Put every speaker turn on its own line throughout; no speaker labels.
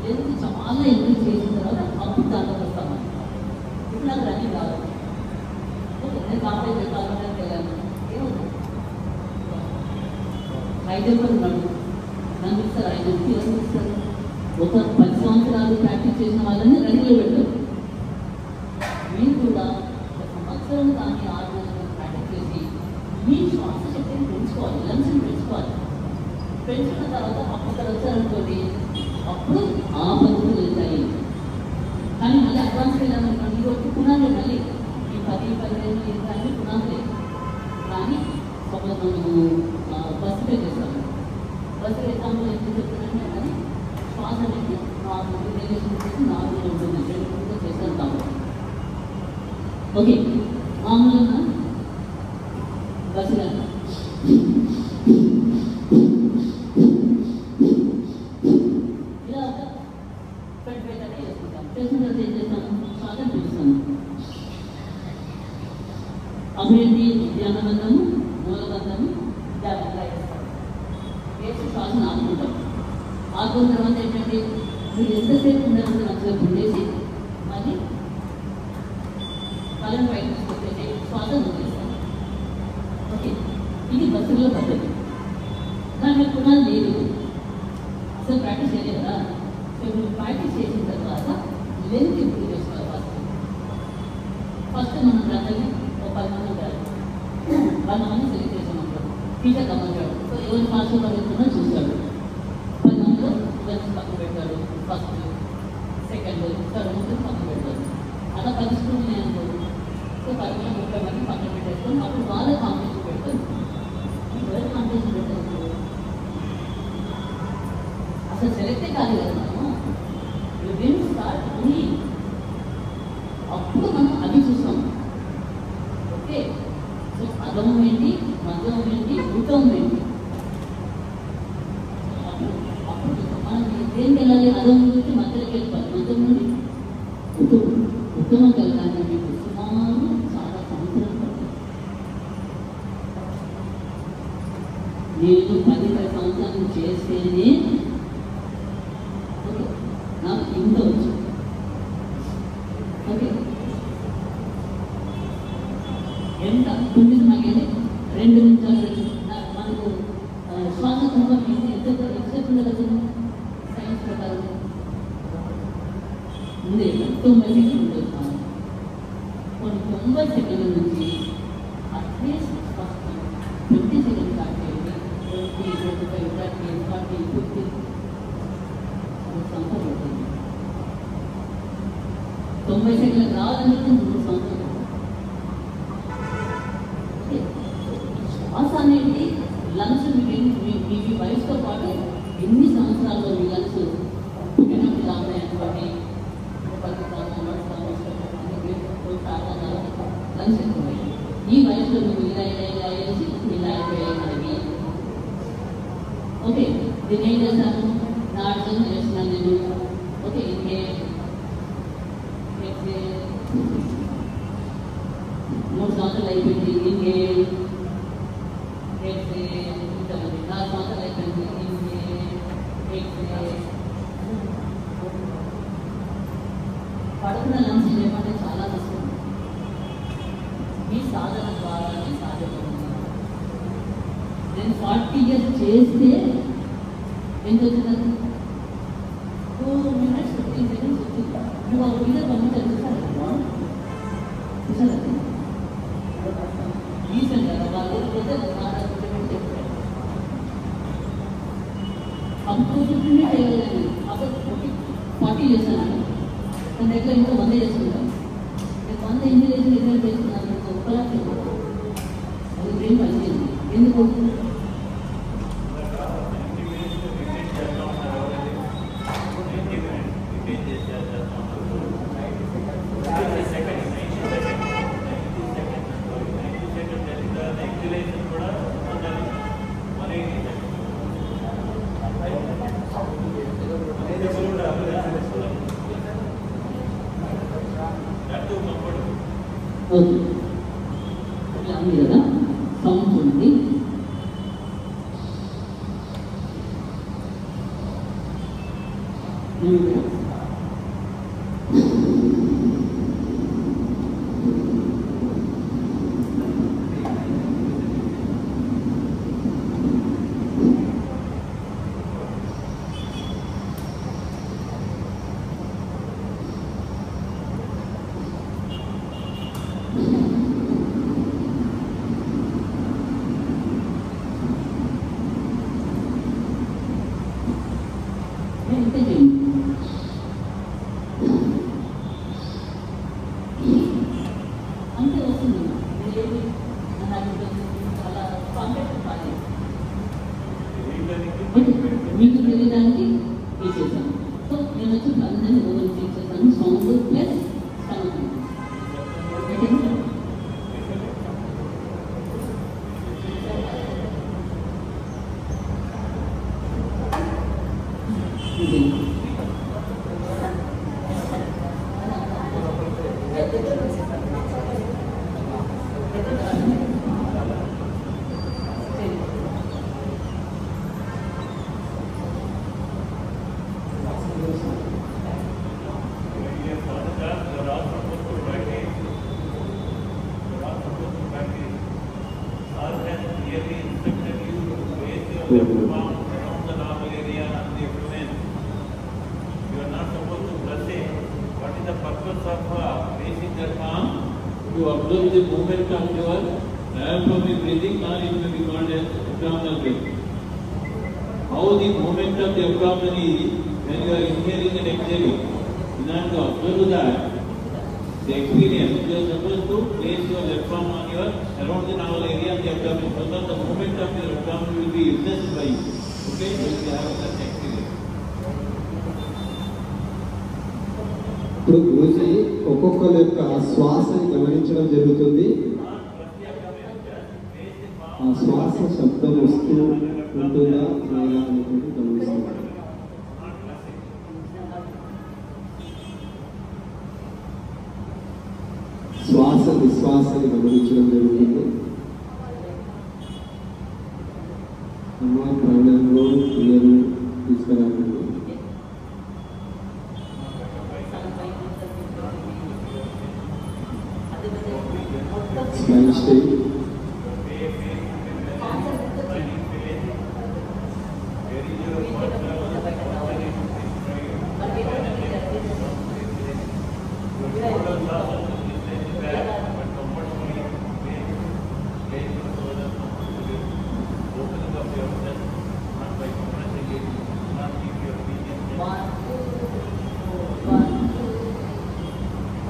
Length చాలా increase చేసిన తర్వాత అప్పుడు దాంట్లో వస్తామని. ఇప్పుడు నాకు రన్నింగ్ కావాలి. ఓకే, నేను కాంప్లైంట్ పెట్టాలని వెళ్ళాను. ఏమవుతుంది? 5 ఉన్నాడు నన్ను ఇస్తారు. 5 ఎవరు ఇస్తారు? ఒక 10 సంవత్సరాలు ప్రాక్టీస్ చేసిన వాళ్ళని రన్నింగ్లో పెట్టారు. మీరు కూడా ఒక సంవత్సరం కానీ 6 నెలలు ప్రాక్టీస్ చేసి మీ శ్వాస శక్తిని పెంచుకోవాలి, లంగ్స్ని పెంచుకోవాలి. పెంచుకున్న తర్వాత అప్పుడు ఇక్కడ వచ్చారనుకోండి, అప్పుడు ఆ పద్ధతులు వెళ్తాయి. కానీ మళ్ళీ అడ్వాన్స్ వెళ్ళామనుకోండి, ఇది పునాదులే. మళ్ళీ ఈ 10-15 అన్ని పునాదులే. కానీ సపోజ్ మనము బస్సు పే చేస్తాము. బస్సు ఎగ్జాంపుల్ ఎందుకు చెప్తున్నానంటే అది శ్వాస అనేది నార్మల్ రిలేషన్ చేసి నార్మల్ ఉంటుంది. 2 చేస్తాం కాబట్టి ఓకే. మామూలుగా బస్సు ఇలా 25 చేసుకుంటాం. చేసిన తర్వాత ఏం చేస్తాము? శ్వాసను పిలుస్తాము. అభివృద్ధి ధ్యానబంధము, మూలబంధము, జాగ్రత్త వేస్తాం. వేసి శ్వాసను ఆపుకుంటాం. ఆపుకున్న తర్వాత ఏంటంటే మీరు ఎంతసేపు ఉండాలంటే అంతసేపు ఉండేసి మళ్ళీ కళ్ళను బయట తీసుకొచ్చేసి శ్వాసను వదిలేస్తాం. ఓకే, ఇది బస్సులో పద్ధతి. కానీ మీకు పునాది లేదు, అసలు ప్రాక్టీస్ చేయలేదు కదా. సో మీరు ప్రాక్టీస్ చేసిన తర్వాత లెంత్ ఇంప్రూవ్ చేసుకోవాలి. ఫస్ట్ మనం అందరినీ ఒక 10 మంది ఉంటారు. 100 మంది సెలెక్ట్ చేసామనుకోండి, టీచర్ గమనించాడు. సో ఎవరు ఫాస్ట్గా పడుతుందో చూస్తాడు. 10 మందిలో ఎవరిని పక్కన పెట్టాడు, ఫస్ట్, సెకండ్, థర్డ్ పక్కన పెట్టాడు. అలా 10 స్కూల్ ఉన్నాయనుకోండి. సో 10 మంది 30 మంది పక్కన పెట్టేసుకొని అప్పుడు వాళ్ళ కాంపిటీషన్ పెడతారు. ఎవరు కాంపిటీషన్ పెట్టారు? అసలు సెలెక్టే కాదు కదా మనము. స్టార్ట్ అప్పుడు మనం అది చూస్తాం. ఓకే, సో అగమం ఏంటి, మధ్యం ఏంటి, ఉత్తమం ఏంటి, అప్పుడు మనం దేనికి వెళ్ళాలి? అగమం నుంచి మధ్యలోకి వెళ్ళిపోవాలి. మధ్యం నుండి ఉత్తమం వెళ్ళడానికి మీకు సుమారు చాలా సంవత్సరాలు పడుతుంది. నేను 10 సంవత్సరాలు చేస్తేనే నాకు ఇంత వచ్చు. ఓకే, ఎంత ఉంటుంది మాకేంటి 2 నిమిషాలు మనకు శ్వాస కుంభం ఎంతసేపు ఉండగలుగుతుంది సైన్స్ ప్రకారం? ముందే 90 సెకండ్లు ఉంటుంది. కొన్ని 90 సెకండ్ల నుంచి అట్లీస్ట్ 20 సెకండ్లు స్టార్ట్ చేయండి. 20, 25, 30, 40, 50 సంవత్సరాలు పడుతుంది. 90 సెకండ్లకు రావాలంటే 3 సంవత్సరాలు. శ్వాస అనేది లంగ్స్ మీ వయసుతో పాటు ఎన్ని సంవత్సరాల్లో మీ లంగ్స్ పుట్టినప్పుడు రాబోయే 10 సంవత్సరాలు లంగ్స్ ఎక్కువ. ఈ వయసులో నువ్వు ఇలా వేసి ఇలా అయిపోయాయి. ఓకే, దీన్ని ఏం చేస్తాను? నాటకం చేస్తున్నాను నేను. ఓకే, ఇంకే 3 సంవత్సరాలు అయిపోయింది. ఇంకే 4 సంవత్సరాలు అయిపోయింది. పడుకున్న లంగ్స్ లేకుంటే చాలా కష్టం. ఈ సాధన ద్వారానే సాధ్యపడుతుంది. నేను 40 years చేస్తే ఎంత వచ్చింది? 2 minutes 15 seconds వచ్చింది. నువ్వు ఆ మీద పంపించాలి. చూసారా? రీసెంట్ కదా వాళ్ళు అప్పుడు 15 minutes అయ్యాలి. అప్పుడు 40 చేస్తాను. మన దగ్గర ఇంకా 100 చేసుకుంటాం. నేను 100 ఎన్ని చేస్తున్నాను? ఒకలా అది బ్రెయిన్ పనిచేయండి. ఎందుకు? ఓకే, ఇట్లా ఉంది కదా, సౌండ్ ఉంది. అంతే వస్తుంది ఏది చాలా కాంటాక్ట్ కాలేదు మీకు తెలియడానికి చేసేసాను. సో నేను వచ్చి అందరినీ ఓవర్ చేసేసాను. Sound plus
around the normal area and the abdomen. You are not supposed to brush it. What is the purpose of placing that palm? To observe the movement of your diaphragmatic breathing, or it may be called as abdominal breathing. How the movement of the abdomen is when you are inhaling and exhaling. In order to observe that, the experience, you are supposed to place your left palm on your around the navel area of the abdomen, so that the movement of your abdomen will be witnessed by you. Okay, you will have such experience.
ఇప్పుడు గురుజీ ఒక్కొక్కరి యొక్క శ్వాసని గమనించడం జరుగుతుంది. ఆ శ్వాస శబ్దం వస్తూ ఉంటుందా లేదా అనేది గమనిస్తుంది. శ్వాస నిశ్వాసని గమనించడం జరుగుతుంది. అమ్మ ప్రాణంలో క్రియలు తీసుకురాకండి. Spine state.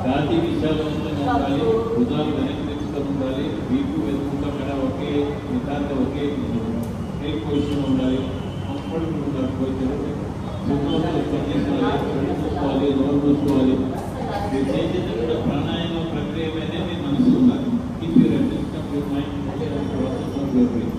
छाती विशालవంతంగా ఉండాలి, భుజాలు వెనక్కి ఉండాలి, వీపు వెనుక మెడ ఒకే నిటారుగా ఒకే పొజిషన్ ఉండాలి, కంఫర్టబుల్ ఉండాలి. చూసుకోవాలి, నోరు మూసుకోవాలి. మీరు చేసేది కూడా ప్రాణాయామ ప్రక్రియ మీదే మీ మనసు ఉండాలి. Keep your attention of your mind process of your breath.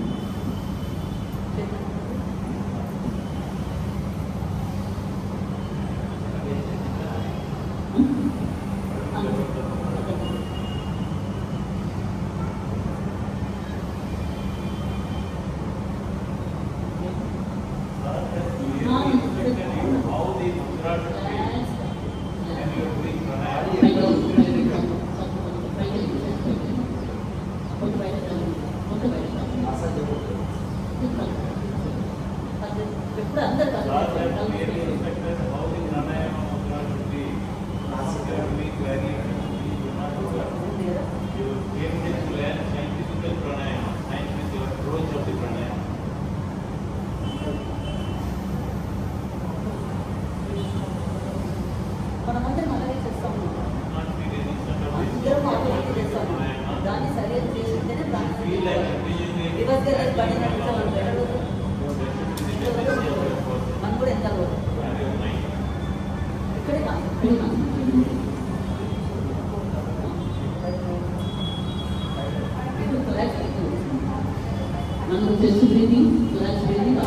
మనం chest breathing, thorax breathing,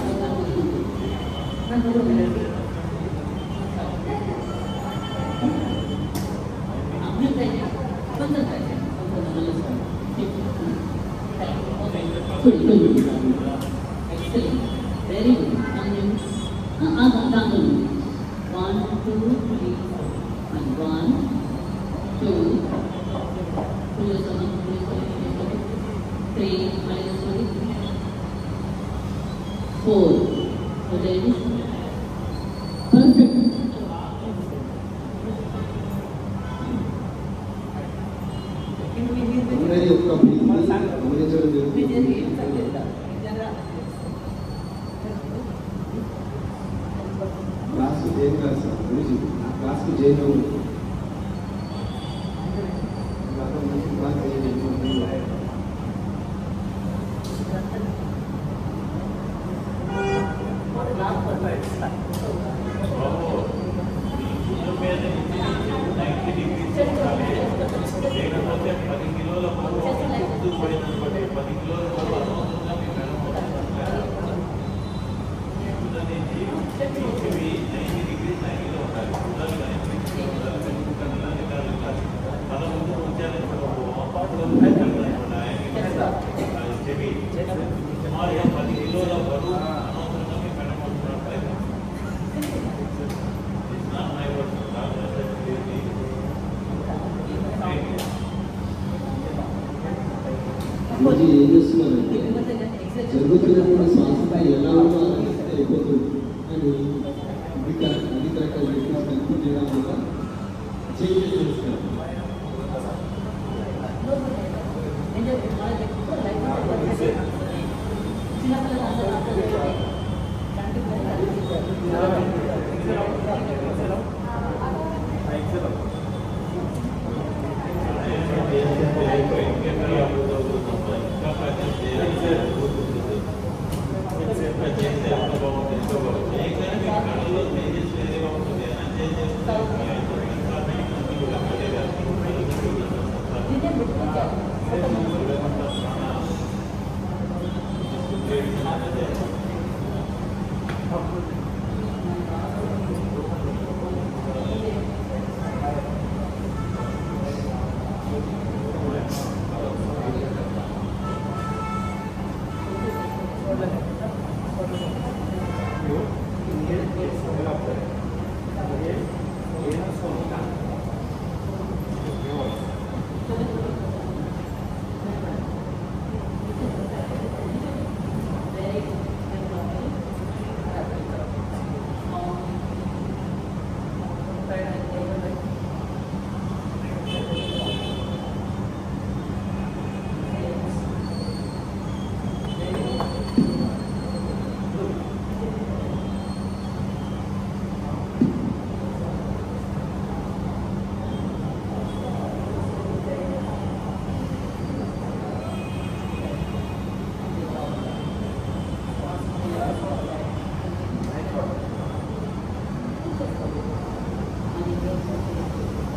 abdominal breathing. కొంచెం ట్రై చేయండి, కొంచెం ఎక్సలెంట్, వెరీ గుడ్. దాంట్లో 1 2, please. And 1, 2. Pull your stomach, pull your stomach. 3, minus 3. 4. So ladies, perfect.
అందరి యొక్క గమనించడం జరుగుతుంది. క్లాస్కి జైన్ కాదు సార్, గురించి క్లాస్కి జైన్ అవ్వదు. మంచి క్లాస్
లేకపోతే 10 కిలోల బరువు ముందుకు పోయిందనుకోండి, 10 కిలోల బరువు అనవసరంగా మీ మెడ అనేది 90 డిగ్రీస్ 90లో ఉండాలి. ఉండాలి కానీ తల ముందు ఉంచాలని సుమారుగా 10 కిలోల బరువు అనవసరంగా మీ మెడ ఉంటున్నట్లయితే ఇట్స్ నాట్ మై వర్డ్.
రోజు ఏం చేస్తున్నారంటే జరుగుతున్నటువంటి శ్వాసపై ఎలా ఉన్నా అయిపోతుంది అని అధికారిక కల్పి చేయడం వల్ల చేంజ్ చేస్తారు.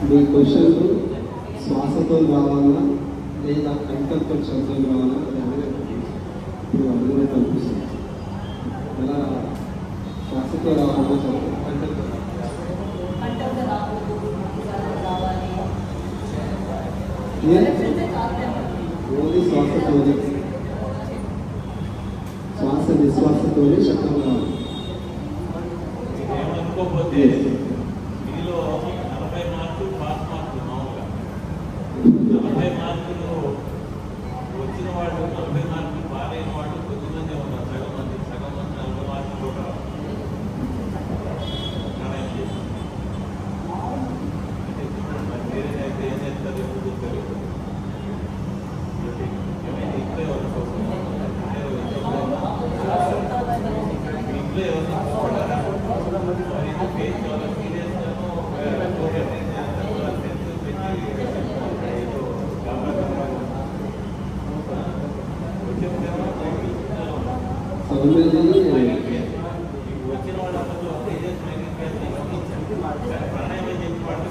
మీ క్వశ్చన్లు శ్వాసతో రావాలా లేదా కంఠంతో శబ్దం రావాలా ఇప్పుడు అందులో కనిపిస్తుంది. ఎలా శ్వాసతో రావాలా కంఠంతో ఓన్లీ శ్వాసతోనే, శ్వాస నిశ్వాసతోనే శబ్దం రావాలి.
ఏమనుకోకపోతే మీలో 40 మార్కులు పాస్ మార్కులు మామూలుగా 40 మార్కులు వచ్చిన వాళ్ళు 40 మార్కులు పాలైన వాళ్ళు కొద్దిమంది ఉన్నారు. సగం మంది 40 మార్కులు కూడా అయితే ఏం చేస్తారు ఎప్పుడు తెలియదు. ఏమైనా ఇప్పుడే ఇంట్లో ఎవరు వచ్చిన వాళ్ళందరూ ప్రాణాయామం చెప్పి వాళ్ళు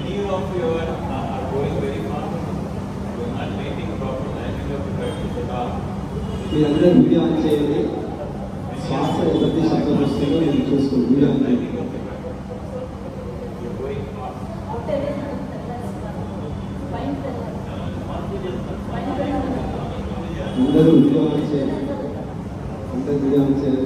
many of you are going very fast. You are not making proper landing of the practice at all.
మీరందరూ వీడియో ఆన్ చేయండి. శ్వాస ఎవరి శబ్దం వస్తుందో మీరు చూసుకోండి. వీడియో ఆన్ చేయండి. అందరూ వీడియో ఆన్ చేయాలి. అందరూ వీడియో ఆన్ చేయాలి.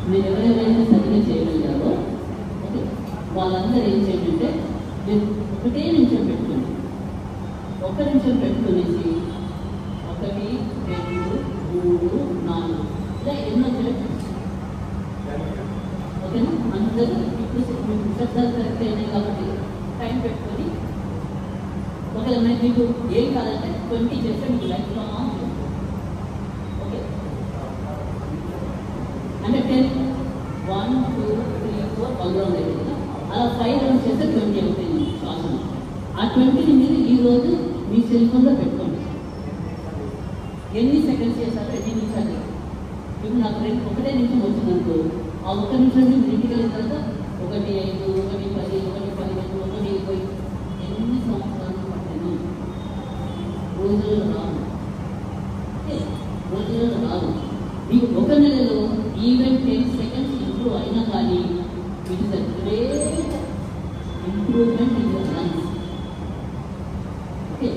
మీరు ఎవరెవరైనా సరిగ్గా చేయగలిగారో ఓకే వాళ్ళందరూ ఏం చేయాలంటే మీరు ఒకటే నిమిషం పెట్టుకోండి. 1 నిమిషం పెట్టుకునేసి 1 2 3 4 ఇలా ఎన్నో చేయండి. ఓకేనా? అందరూ ఇప్పుడు శబ్దాలు కరెక్ట్ అయినాయి కాబట్టి టైం పెట్టుకొని ఒకవేళ మీకు ఏం కాదంటే 20 చేస్తే మీకు లైఫ్ లాంగ్ ఓకే అంటే 10 1 2 3 4 1 రౌండ్ అయిపోయింది. అలా 5 రౌండ్స్ చేస్తే 20 అవుతాయి శ్వాసను. ఆ 20ని మీరు ఈరోజు మీ సెల్ ఫోన్లో పెట్టుకోండి. ఎన్ని సెకండ్స్ చేశారో ఎన్ని నిమిషాలు. ఇప్పుడు నాకు ఒకటే నిమిషం వచ్చిందనుకో ఆ 1 నిమిషం మీరు ఇంటికి వెళ్ళిన తర్వాత 1 5 1 10 1 15 1 20 ఎన్ని సంవత్సరాలు పట్టింది రోజులలో రాదు. రోజులలో రాదు. మీకు 1 నెలలో ఈవెన్ 10 సెకండ్స్ ఇంప్రూవ్ అయినా కానీ it is a great improvement in your lungs. Okay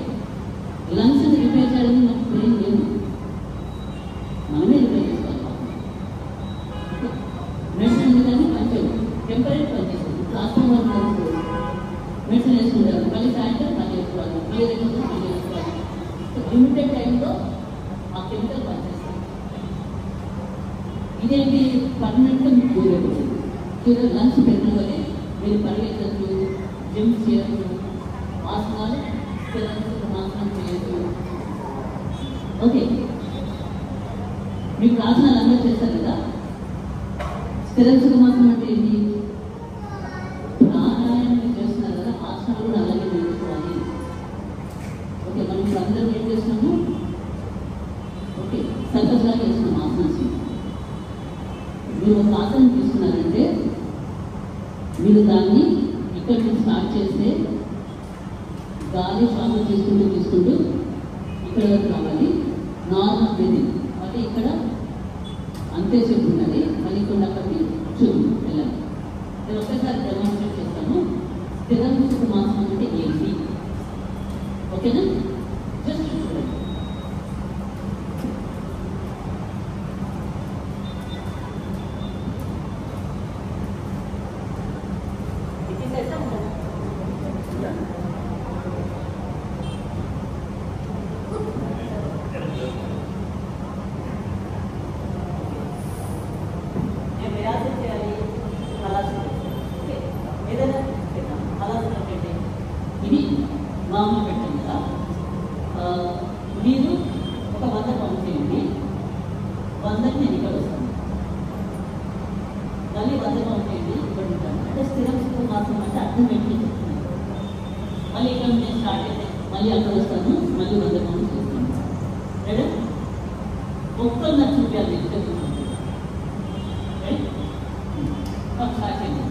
lungs repair చేయడానికి మనకు బ్రెయిన్ లేదు, మనమే రిపేర్ చేసుకోవాలి. మెడిసిన్ ఎందుకని కొంచెం టెంపరీ పనిచేస్తుంది. రాష్ట్రం వరకు మెడిసిన్ వేసుకుంటారు, మళ్ళీ సాయంత్రం పని చేసుకోవాలి, క్లియర్ అయిపోతుంది పని చేసుకోవాలి. లిమిటెడ్ టైంలో ఆ కెమికల్ పనిచేస్తుంది. ఇదేంటి పర్మనెంట్గా మీకు దూరపోతుంది. చూడండి లంగ్స్ పెట్టిన వల్లే మీరు పరిగెత్తచ్చు, జిమ్ చేయొచ్చు, ఆసనాలు ఆసనం చేయొచ్చు. ఓకే మీకు ఆసనాలు అందరూ చేస్తారు కదా. స్థిర సుఖమాసనం అంటే ఏంటి? ప్రాణాయామం చేస్తున్నారు కదా, ఆసనాలు కూడా అలాగే నేర్చుకోవాలి. ఓకే మనం ఇప్పుడు అందరం ఏం చేస్తున్నాము? ఓకే సర్కస్లా చేస్తున్నాం. ఆసనాన్ని మీరు ఒక ఆసనం తీసుకున్నారంటే మీరు దాన్ని ఇక్కడ నుంచి స్టార్ట్ చేస్తే గాలి శ్వాస తీసుకుంటూ ఇక్కడ వరకు రావాలి. నార్మల్ బ్రీతింగ్ అంటే ఇక్కడ అంతే చెప్పున్నది. మళ్ళీ ఇక్కడ అక్కడికి చూడు వెళ్ళాలి. నేను ఒక్కసారి డెమాన్స్ట్రేట్ చేస్తాను. స్థిర సుఖమాసనం అంటే ఏంటి? ఓకేనా? జస్ట్ చూడండి. ఇది మామూలు పెట్టండి కదా. మీరు ఒక 100 కౌంట్ చేయండి. 100కి నేను ఇక్కడ వస్తాను. మళ్ళీ 100 కౌంట్ చేయండి, ఇక్కడ ఉంటాను. అంటే స్థిరం సుఖమాసనం అంటే అర్థం ఏంటి చెప్తున్నాను. మళ్ళీ ఇక్కడ నేను స్టార్ట్ అయితే మళ్ళీ అక్కడ వస్తాను. మళ్ళీ 100 కౌంట్ చేస్తాను. రెడీ? ఒక్కరు నాకు చూపించాలి. ఇక్కడ చూపించాలి. స్టార్ట్ చేయండి.